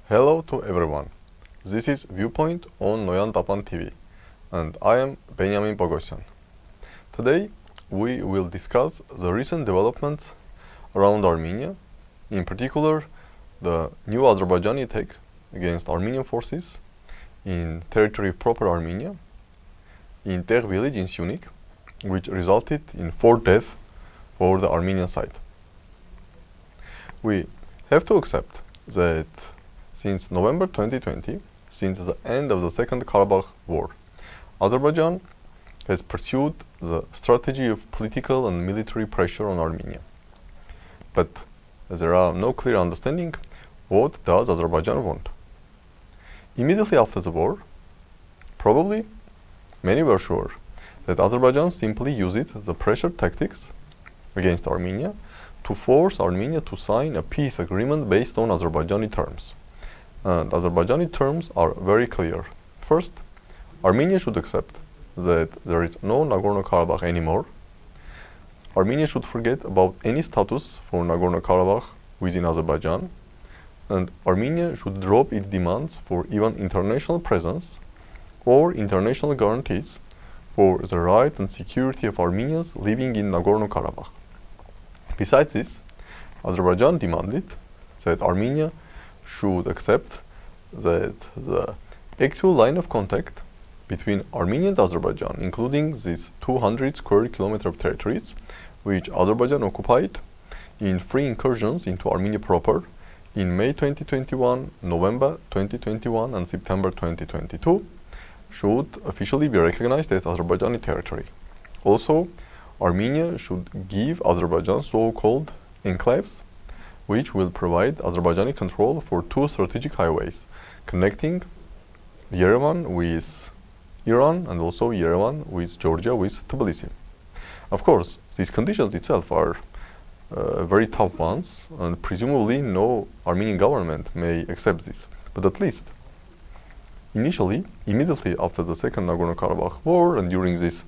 Hello to everyone. This is Viewpoint on Noyan Tapan TV, and I am Benyamin Poghosyan. Today we will discuss the recent developments around Armenia, in particular the new Azerbaijani attack against Armenian forces in territory of proper Armenia, in Ter village in Syunik, which resulted in 4 deaths for the Armenian side. We have to accept that since November 2020, since the end of the Second Karabakh War, Azerbaijan has pursued the strategy of political and military pressure on Armenia. But there are no clear understanding what does Azerbaijan want. Immediately after the war, probably many were sure that Azerbaijan simply uses the pressure tactics against Armenia to force Armenia to sign a peace agreement based on Azerbaijani terms. And Azerbaijani terms are very clear. First, Armenia should accept that there is no Nagorno-Karabakh anymore. Armenia should forget about any status for Nagorno-Karabakh within Azerbaijan. And Armenia should drop its demands for even international presence or international guarantees for the rights and security of Armenians living in Nagorno-Karabakh. Besides this, Azerbaijan demanded that Armenia should accept that the actual line of contact between Armenia and Azerbaijan, including these 200 square kilometers of territories, which Azerbaijan occupied in 3 incursions into Armenia proper in May 2021, November 2021, and September 2022, should officially be recognized as Azerbaijani territory. Also, Armenia should give Azerbaijan so-called enclaves, which will provide Azerbaijani control for 2 strategic highways connecting Yerevan with Iran and also Yerevan with Georgia with Tbilisi. Of course, these conditions itself are very tough ones, and presumably no Armenian government may accept this. But at least, initially, immediately after the Second Nagorno-Karabakh War and during this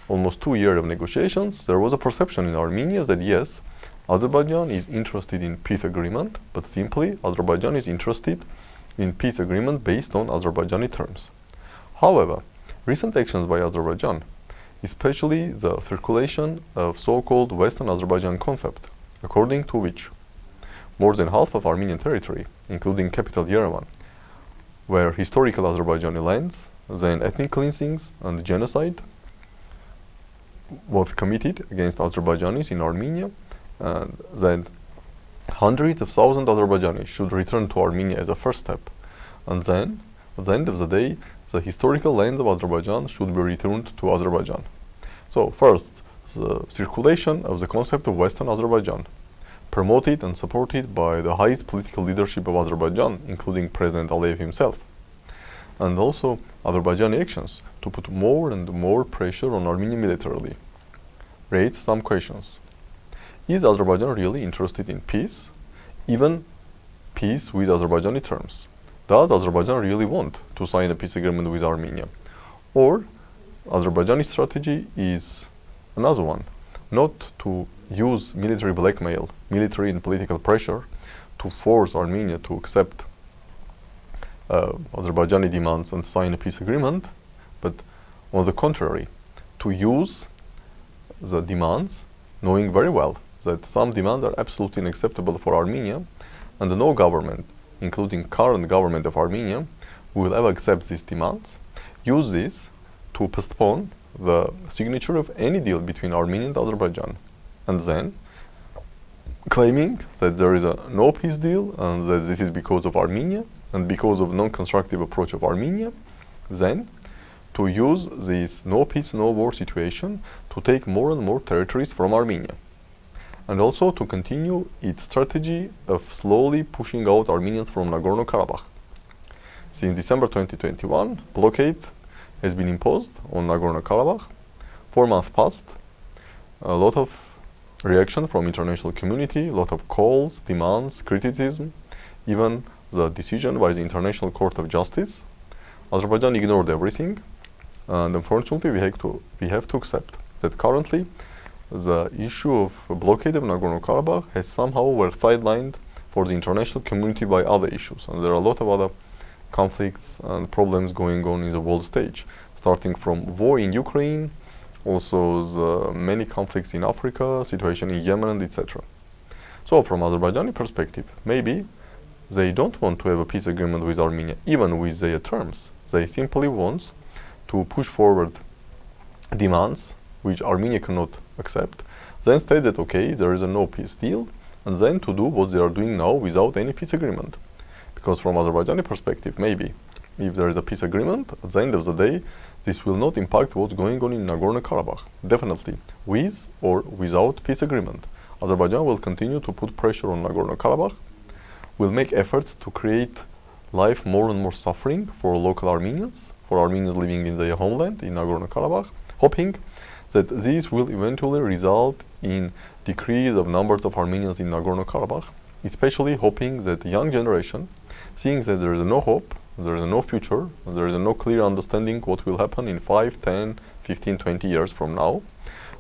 almost 2 years of negotiations, there was a perception in Armenia that yes, Azerbaijan is interested in peace agreement, but simply Azerbaijan is interested in peace agreement based on Azerbaijani terms. However, recent actions by Azerbaijan, especially the circulation of so-called Western Azerbaijan concept, according to which more than half of Armenian territory, including capital Yerevan, were historical Azerbaijani lands, then ethnic cleansings and genocide was committed against Azerbaijanis in Armenia, and then hundreds of thousands of Azerbaijanis should return to Armenia as a first step. And then, at the end of the day, the historical lands of Azerbaijan should be returned to Azerbaijan. So first, the circulation of the concept of Western Azerbaijan, promoted and supported by the highest political leadership of Azerbaijan, including President Aliyev himself. And also Azerbaijani actions to put more and more pressure on Armenia militarily raise some questions. Is Azerbaijan really interested in peace? Even peace with Azerbaijani terms? Does Azerbaijan really want to sign a peace agreement with Armenia? Or Azerbaijani strategy is another one, not to use military blackmail, military and political pressure to force Armenia to accept Azerbaijani demands and sign a peace agreement, but on the contrary, to use the demands, knowing very well that some demands are absolutely unacceptable for Armenia, and no government, including current government of Armenia, will ever accept these demands, use this to postpone the signature of any deal between Armenia and Azerbaijan, and then claiming that there is a no peace deal and that this is because of Armenia and because of non-constructive approach of Armenia, then to use this no peace, no war situation to take more and more territories from Armenia, and also to continue its strategy of slowly pushing out Armenians from Nagorno-Karabakh. Since December 2021, blockade has been imposed on Nagorno-Karabakh. 4 months passed, a lot of reaction from international community, a lot of calls, demands, criticism, even the decision by the International Court of Justice. Azerbaijan ignored everything, and unfortunately we have to accept that currently the issue of blockade of Nagorno-Karabakh has somehow were sidelined for the international community by other issues. And there are a lot of other conflicts and problems going on in the world stage, starting from war in Ukraine, also the many conflicts in Africa, situation in Yemen, etc. So from Azerbaijani perspective, maybe they don't want to have a peace agreement with Armenia, even with their terms. They simply want to push forward demands which Armenia cannot accept, then state that okay, there is a no peace deal, and then to do what they are doing now without any peace agreement. Because from Azerbaijani perspective, maybe if there is a peace agreement, at the end of the day, this will not impact what's going on in Nagorno-Karabakh. Definitely, with or without peace agreement, Azerbaijan will continue to put pressure on Nagorno-Karabakh, will make efforts to create life more and more suffering for local Armenians, for Armenians living in their homeland in Nagorno-Karabakh, hoping that this will eventually result in decrease of numbers of Armenians in Nagorno-Karabakh, especially hoping that the young generation, seeing that there is no hope, there is no future, there is no clear understanding what will happen in 5, 10, 15, 20 years from now,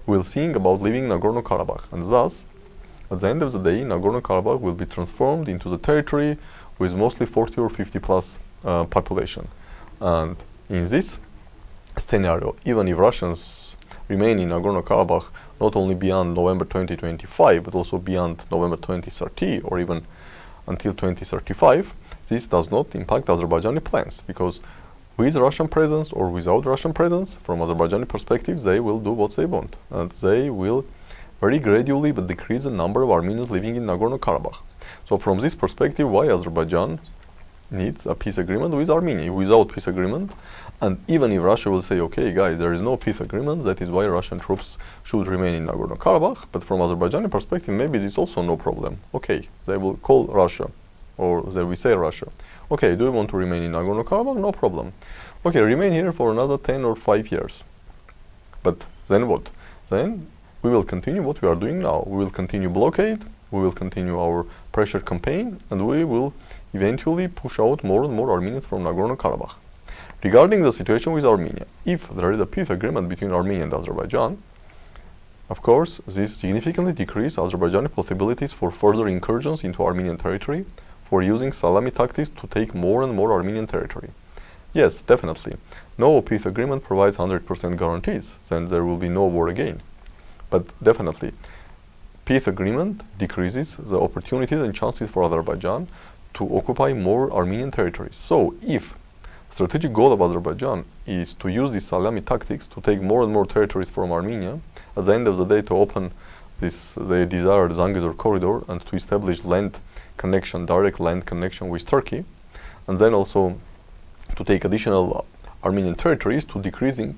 will think about leaving Nagorno-Karabakh. And thus, at the end of the day, Nagorno-Karabakh will be transformed into the territory with mostly 40 or 50 plus population. And in this scenario, even if Russians remain in Nagorno-Karabakh not only beyond November 2025, but also beyond November 2030 or even until 2035, this does not impact Azerbaijani plans, because with Russian presence or without Russian presence, from Azerbaijani perspective, they will do what they want, and they will very gradually but decrease the number of Armenians living in Nagorno-Karabakh. So from this perspective, why Azerbaijan needs a peace agreement with Armenia? Without peace agreement, and even if Russia will say, okay guys, there is no peace agreement, that is why Russian troops should remain in Nagorno-Karabakh, but from Azerbaijani perspective, maybe this is also no problem. Okay, they will call Russia, or they will say Russia, okay, do you want to remain in Nagorno-Karabakh? No problem. Okay, remain here for another 10 or 5 years. But then what? Then we will continue what we are doing now. We will continue blockade, we will continue our pressure campaign, and we will eventually push out more and more Armenians from Nagorno-Karabakh. Regarding the situation with Armenia, if there is a peace agreement between Armenia and Azerbaijan, of course, this significantly decreases Azerbaijani possibilities for further incursions into Armenian territory, for using salami tactics to take more and more Armenian territory. Yes, definitely. No peace agreement provides 100% guarantees, then there will be no war again. But definitely, peace agreement decreases the opportunities and chances for Azerbaijan to occupy more Armenian territories. So if strategic goal of Azerbaijan is to use these salami tactics to take more and more territories from Armenia, at the end of the day to open this their desired Zangezur corridor and to establish land connection, direct land connection with Turkey, and then also to take additional Armenian territories to decreasing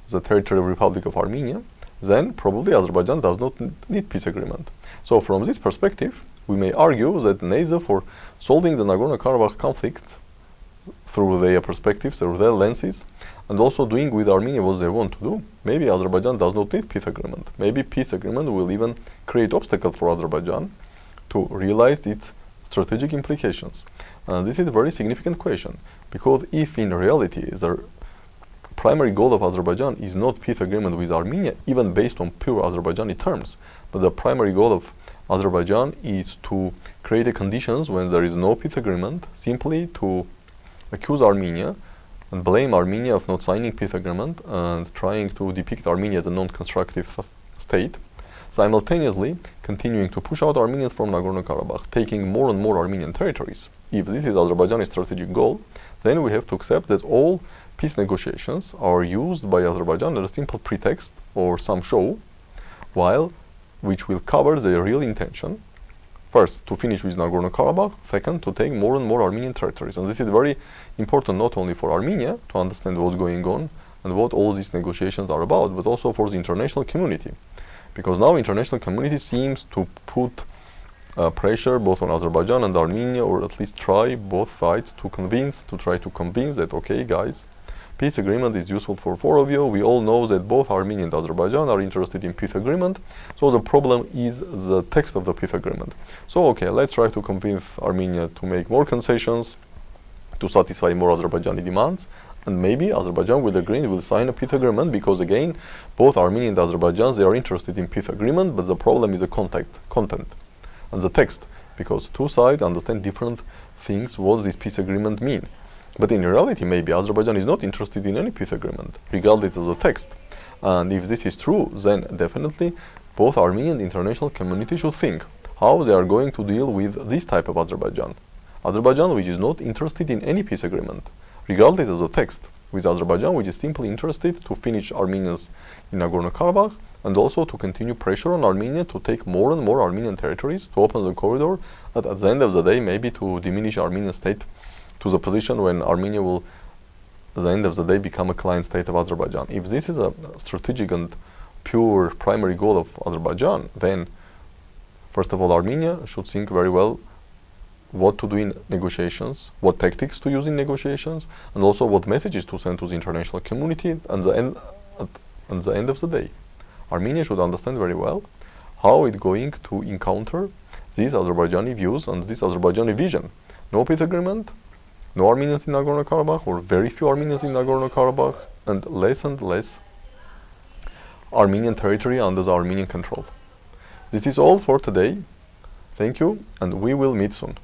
the territorial Republic of Armenia, then probably Azerbaijan does not need peace agreement. So from this perspective, we may argue that neither for solving the Nagorno-Karabakh conflict through their perspectives, through their lenses, and also doing with Armenia what they want to do, maybe Azerbaijan does not need peace agreement. Maybe peace agreement will even create obstacle for Azerbaijan to realize its strategic implications. And this is a very significant question, because if in reality the primary goal of Azerbaijan is not peace agreement with Armenia, even based on pure Azerbaijani terms, but the primary goal of Azerbaijan is to create the conditions when there is no peace agreement, simply to accuse Armenia and blame Armenia of not signing peace agreement and trying to depict Armenia as a non-constructive state, simultaneously continuing to push out Armenians from Nagorno-Karabakh, taking more and more Armenian territories. If this is Azerbaijani's strategic goal, then we have to accept that all peace negotiations are used by Azerbaijan as a simple pretext or some show, which will cover their real intention. First, to finish with Nagorno-Karabakh. Second, to take more and more Armenian territories. And this is very important not only for Armenia to understand what's going on and what all these negotiations are about, but also for the international community. Because now international community seems to put pressure both on Azerbaijan and Armenia, or at least try both sides to try to convince that, okay guys, peace agreement is useful for four of you. We all know that both Armenia and Azerbaijan are interested in peace agreement. So the problem is the text of the peace agreement. So okay, let's try to convince Armenia to make more concessions to satisfy more Azerbaijani demands. And maybe Azerbaijan will agree and will sign a peace agreement, because again, both Armenia and Azerbaijan, they are interested in peace agreement, but the problem is the content and the text. because two sides understand different things what this peace agreement mean. But in reality, maybe Azerbaijan is not interested in any peace agreement, regardless of the text. And if this is true, then definitely both Armenian and international community should think how they are going to deal with this type of Azerbaijan. Azerbaijan which is not interested in any peace agreement, regardless of the text, with Azerbaijan which is simply interested to finish Armenians in Nagorno-Karabakh and also to continue pressure on Armenia to take more and more Armenian territories, to open the corridor, and at the end of the day maybe to diminish Armenian state to the position when Armenia will at the end of the day become a client state of Azerbaijan. If this is a strategic and pure primary goal of Azerbaijan, then first of all Armenia should think very well what to do in negotiations, what tactics to use in negotiations, and also what messages to send to the international community at the end of the day. Armenia should understand very well how it's going to encounter these Azerbaijani views and this Azerbaijani vision. No peace agreement, no Armenians in Nagorno-Karabakh, or very few Armenians in Nagorno-Karabakh, and less Armenian territory under the Armenian control. This is all for today. Thank you, and we will meet soon.